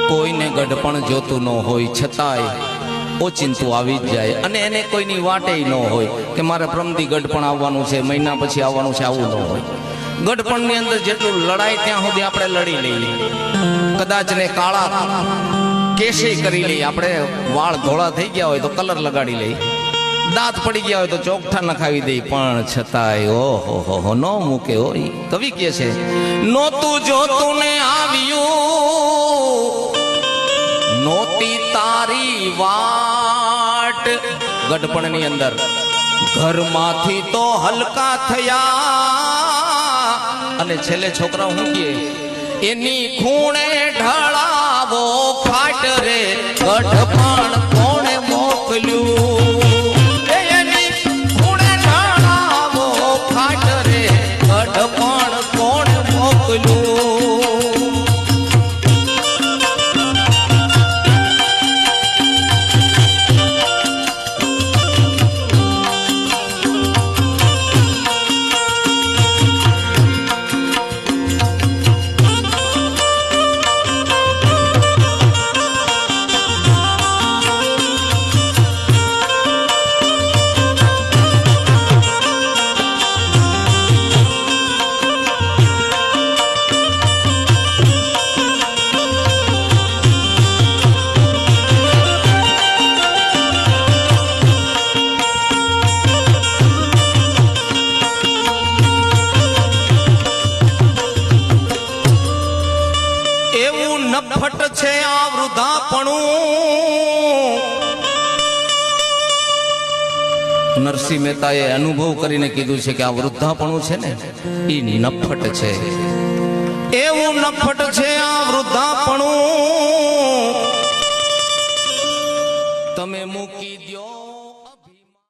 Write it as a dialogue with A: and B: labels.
A: કોઈને ગઢપણ જોતું ન હોય છતાંય ઓચિંતું આવી જ જાય અને એને કોઈની વાટે ન હોય કે મારે પ્રમદી ગઢપણ આવવાનું છે, મહિના પછી આવવાનું છે, આવું ન હોય. ગઢપણની અંદર જેટલું લડાય ત્યાં સુધી આપણે લડી લઈએ. કદાચ ને કાળા કેશી કરી લઈએ, આપણે વાળ ધોળા થઈ ગયા હોય તો કલર લગાડી લઈએ, દાંત પડી ગયા હોય તો ચોકઠા નખાવી દઈ, પણ છતાંય ઓહો ન મૂકે હોય. કવિ કે છે નોતું જોતું ને આવ્યું નોતી તારી વાટ. ગઢપણની અંદર ઘરમાંથી તો હલકા થયા અને છેલ્લે છોકરા હું કે એની ખૂણે ઢળાવો ફાટ રે ગઢપણ કોણે મોકલ્યું. એની ખૂણે ઢળાવો ફાટ રે ગઢપણ કોણે મોકલ્યું. નફટ છે આ વૃદ્ધાપણું. નરસિંહ મહેતાએ અનુભવ કરીને કીધું છે કે આ વૃદ્ધાપણું છે ને એ નફટ છે. એવું નફટ છે આ વૃદ્ધાપણું તમે મૂકી દ્યો.